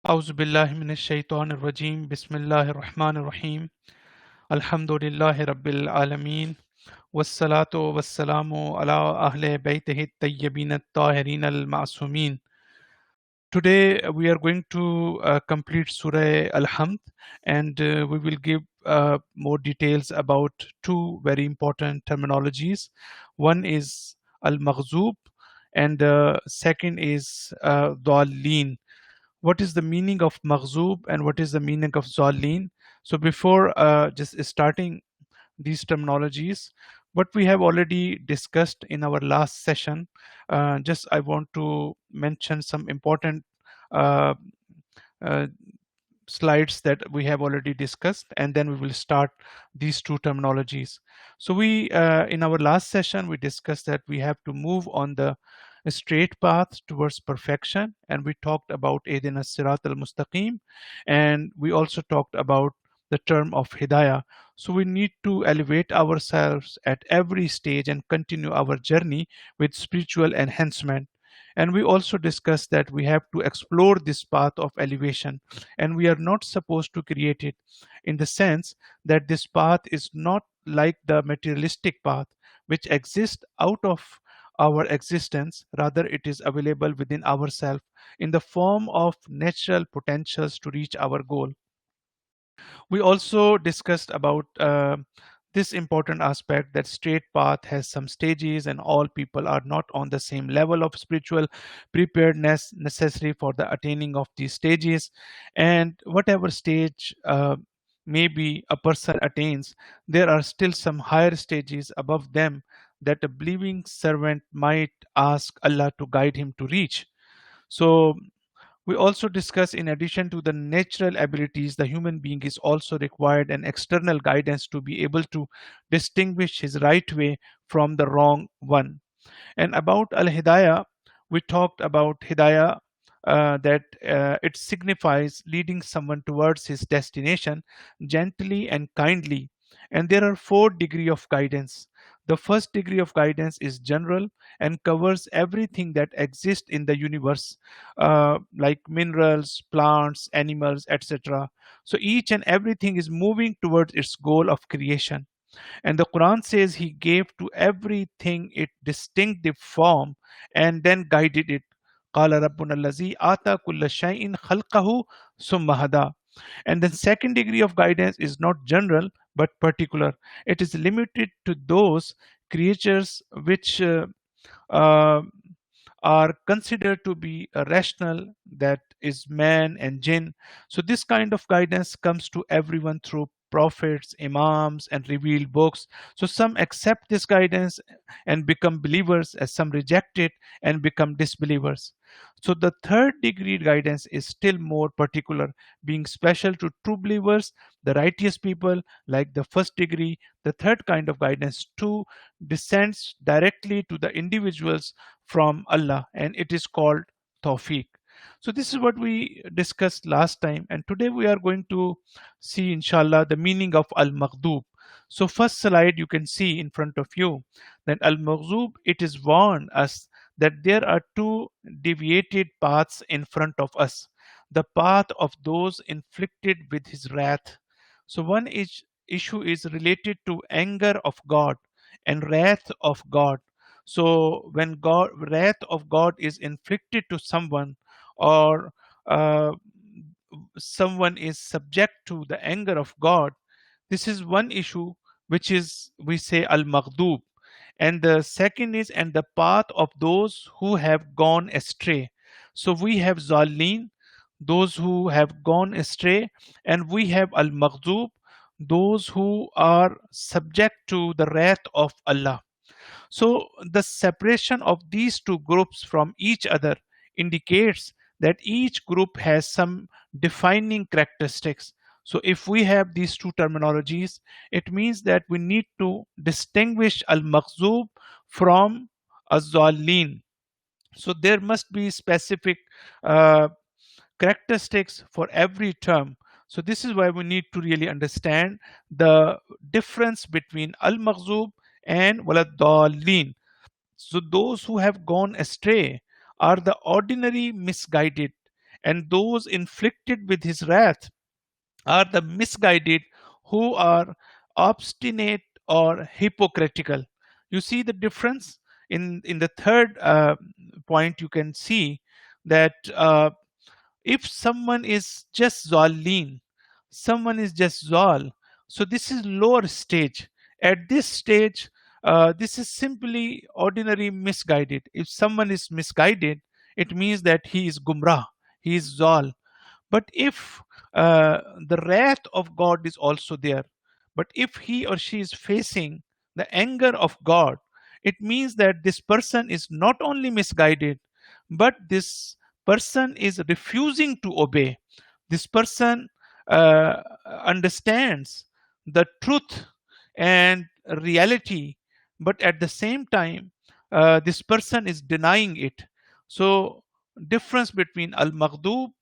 أعوذ بالله من الشيطان الرجيم بسم الله الرحمن الرحيم الحمد لله رب العالمين والصلاة والسلام على أهل بيته الطيبين الطاهرين المعصومين. Today we are going to complete Surah Al-Hamd, and we will give more details about two very important terminologies. One is Al-Maghzub and second is Dallin. What is the meaning of maghzub and what is the meaning of zalin? So before just starting these terminologies, what we have already discussed in our last session, just I want to mention some important uh, uh, slides that we have already discussed, and then we will start these two terminologies. So we in our last session we discussed that we have to move on the straight path towards perfection, and we talked about Idina Sirat al Mustaqim, and we also talked about the term of hidayah. So we need to elevate ourselves at every stage and continue our journey with spiritual enhancement. And we also discussed that we have to explore this path of elevation, and we are not supposed to create it, in the sense that this path is not like the materialistic path which exists out of our existence. Rather, it is available within ourselves in the form of natural potentials to reach our goal. We also discussed about this important aspect that straight path has some stages, and all people are not on the same level of spiritual preparedness necessary for the attaining of these stages. And whatever stage maybe a person attains, there are still some higher stages above them that a believing servant might ask Allah to guide him to reach. So we also discuss, in addition to the natural abilities, the human being is also required an external guidance to be able to distinguish his right way from the wrong one. And about Al Hidayah, we talked about Hidayah, that it signifies leading someone towards his destination gently and kindly. And there are four degrees of guidance. The first degree of guidance is general and covers everything that exists in the universe, like minerals, plants, animals, etc. So each and everything is moving towards its goal of creation. And the Quran says He gave to everything its distinctive form and then guided it. قال ربنا الذي آتى كل شيء خلقه ثم هدى. And the second degree of guidance is not general but particular. It is limited to those creatures which uh, are considered to be rational, that is man and jinn. So this kind of guidance comes to everyone through prophets, imams, and revealed books. So some accept this guidance and become believers, as some reject it and become disbelievers. So the third degree guidance is still more particular, being special to true believers, the righteous people. Like the first degree, the third kind of guidance too descends directly to the individuals from Allah, and it is called Tawfiq. So this is what we discussed last time, and today we are going to see, inshallah, the meaning of Al-Maghdub. So first slide you can see in front of you that Al-Maghdub, it is warned us that there are two deviated paths in front of us. The path of those inflicted with his wrath. So one is issue is related to anger of God and wrath of God. So when God wrath of God is inflicted to someone, or uh, someone is subject to the anger of God, this is one issue which is, we say, al maghdub. And the second is, and the path of those who have gone astray. So we have zalin, those who have gone astray, and we have al maghdub, those who are subject to the wrath of Allah. So the separation of these two groups from each other indicates that each group has some defining characteristics. So if we have these two terminologies, it means that we need to distinguish al-maghzub from az-zallin. So there must be specific uh, characteristics for every term. So this is why we need to really understand the difference between al-maghzub and walad. So those who have gone astray are the ordinary misguided, and those inflicted with his wrath are the misguided who are obstinate or hypocritical. You see the difference in the third point. You can see that if someone is just zalin, someone is just zal, so this is lower stage. At this stage, this is simply ordinary misguided. If someone is misguided, it means that he is gumrah, he is zal. But if the wrath of God is also there, but if he or she is facing the anger of God, it means that this person is not only misguided, but this person is refusing to obey. This person understands the truth and reality, but at the same time, this person is denying it. So, difference between al-maghdub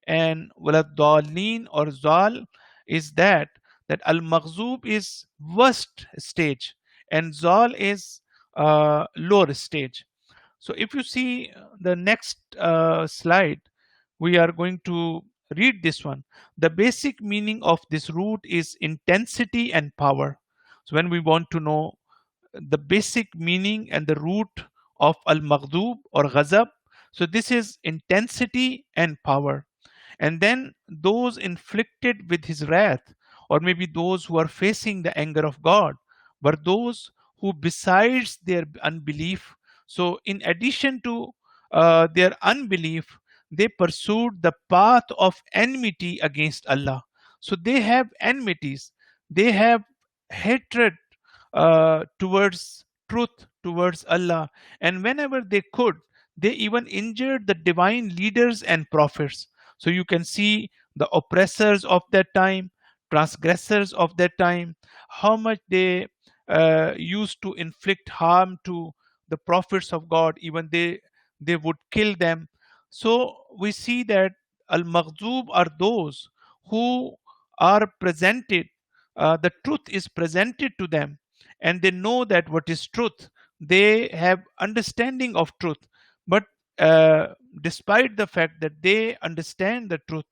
and waladdallin or zal is that al-maghzub is worst stage and zal is lower stage. So if you see the next slide, we are going to read this one. The basic meaning of this root is intensity and power. So when we want to know the basic meaning and the root of al-maghdub or ghazab, so this is intensity and power. And then those inflicted with his wrath, or maybe those who are facing the anger of God, were those who, besides their unbelief, so in addition to their unbelief, they pursued the path of enmity against Allah. So they have enmities, they have hatred towards truth, towards Allah, and whenever they could, they even injured the divine leaders and prophets. So you can see the oppressors of that time, transgressors of that time, how much they used to inflict harm to the prophets of God, even they would kill them. So we see that al-maghzub are those who are presented, the truth is presented to them, and they know that what is truth. They have understanding of truth, but uh, despite the fact that they understand the truth,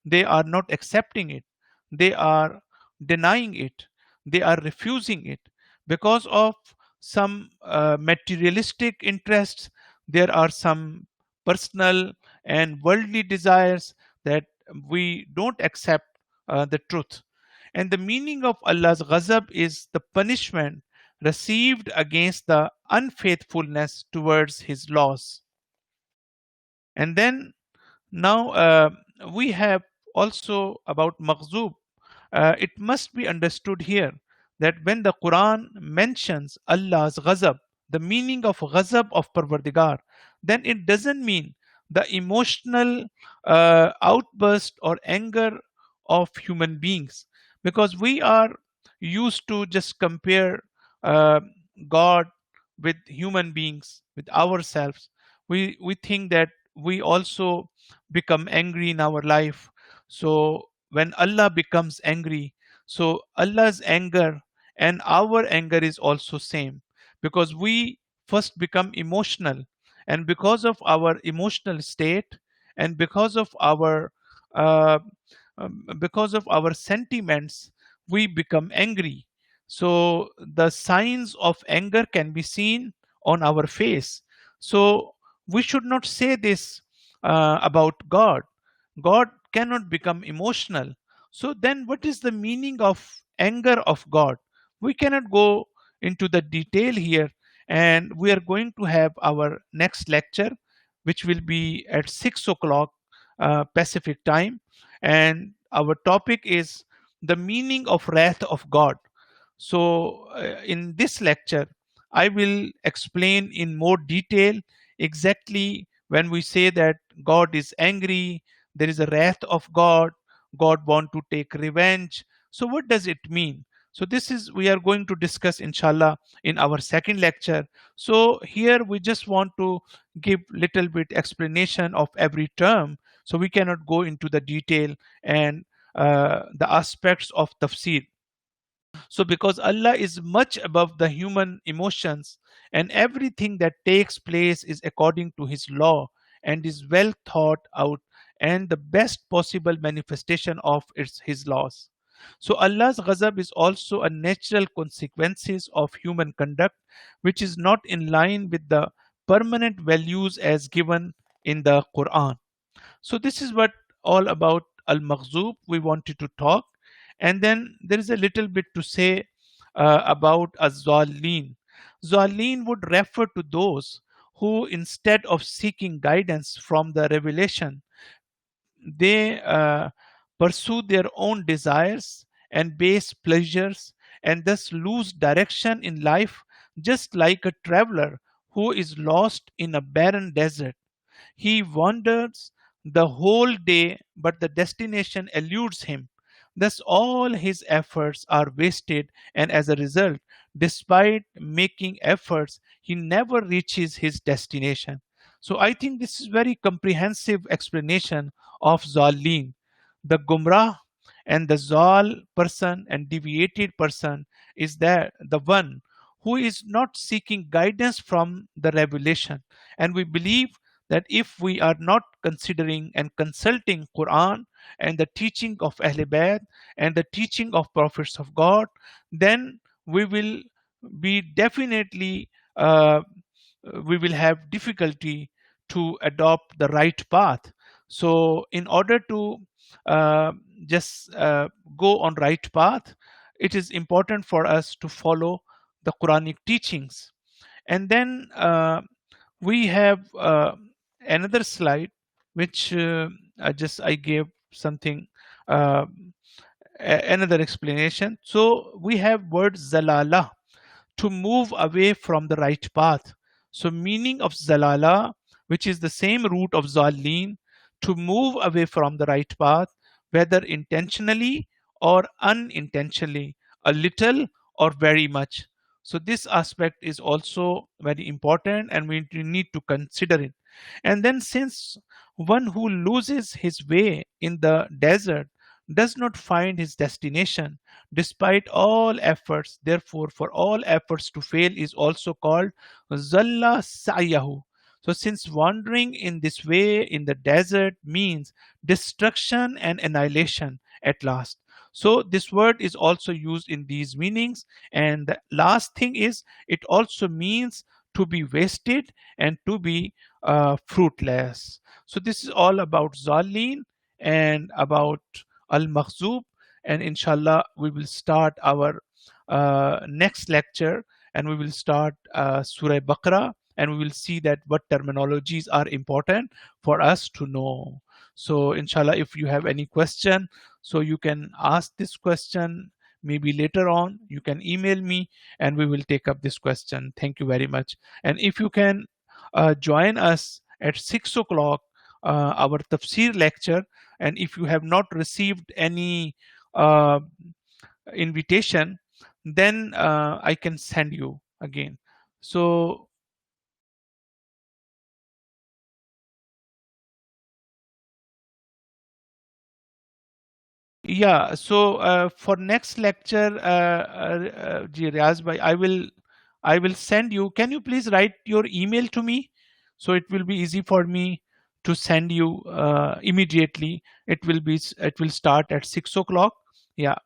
they are not accepting it, they are denying it, they are refusing it because of some materialistic interests. There are some personal and worldly desires that we don't accept the truth. And the meaning of Allah's ghazab is the punishment received against the unfaithfulness towards his laws. And then now we have also about maghzub. It must be understood here that when the Quran mentions Allah's ghazab, the meaning of ghazab of Parvardigar, then it doesn't mean the emotional outburst or anger of human beings, because we are used to just compare uh, God with human beings, with ourselves. We think that we also become angry in our life. So when Allah becomes angry, so Allah's anger and our anger is also same, because we first become emotional, and because of our emotional state, and uh, because of our sentiments, we become angry. So the signs of anger can be seen on our face. So we should not say this about God. God cannot become emotional. So then, what is the meaning of anger of God? We cannot go into the detail here, and we are going to have our next lecture, which will be at 6 o'clock Pacific time, and our topic is the meaning of wrath of God. So, in this lecture, I will explain in more detail exactly when we say that God is angry, there is a wrath of God, God want to take revenge. So, what does it mean? So, this is we are going to discuss, inshallah, in our second lecture. So, here we just want to give little bit explanation of every term. So, we cannot go into the detail and the aspects of tafsir. So, because Allah is much above the human emotions, and everything that takes place is according to His law and is well thought out, and the best possible manifestation of his laws. So Allah's ghazab is also a natural consequences of human conduct, which is not in line with the permanent values as given in the Quran. So this is what all about al-maghzub we wanted to talk. And then there is a little bit to say about az-zallin. Zallin would refer to those who, instead of seeking guidance from the revelation, they pursue their own desires and base pleasures, and thus lose direction in life, just like a traveler who is lost in a barren desert. He wanders the whole day, but the destination eludes him. Thus, all his efforts are wasted, and as a result, despite making efforts, he never reaches his destination. So, I think this is very comprehensive explanation of Zalin. The Gumrah and the Zal person and deviated person is that the one who is not seeking guidance from the revelation. And we believe that if we are not considering and consulting Quran and the teaching of Ahl Bayt and the teaching of prophets of God, then we will be definitely we will have difficulty to adopt the right path. So in order to uh, just go on right path, it is important for us to follow the Quranic teachings. And then we have another slide which I gave something uh, another explanation. So we have word zalala, to move away from the right path. So meaning of zalala, which is the same root of zalin, to move away from the right path, whether intentionally or unintentionally, a little or very much. So this aspect is also very important, and we need to consider it. And then, since one who loses his way in the desert does not find his destination despite all efforts, therefore, for all efforts to fail is also called Zalla Sa'yahu. So, since wandering in this way in the desert means destruction and annihilation at last. So, this word is also used in these meanings. And the last thing is, it also means to be wasted and to be fruitless. So, this is all about Zalin and about Al Makhzub. And inshallah, we will start our next lecture, and we will start Surah Baqarah, and we will see that what terminologies are important for us to know. So inshallah, if you have any question, so you can ask this question maybe later on. You can email me and we will take up this question. Thank you very much. And if you can join us at 6 o'clock, our tafsir lecture, and if you have not received any uh, invitation, then I can send you again. So yeah, so for next lecture, Ji Riaz bhai, I will send you. Can you please write your email to me? So it will be easy for me to send you immediately. It will start at 6 o'clock. Yeah.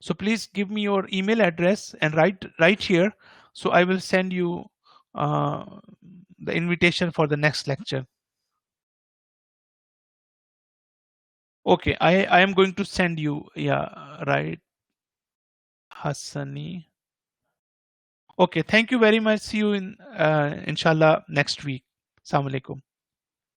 So please give me your email address and write here. So I will send you uh, the invitation for the next lecture. Okay, I am going to send you. Yeah, right, Hassani. Okay, thank you very much. See you in inshallah next week. Assalamu alaikum.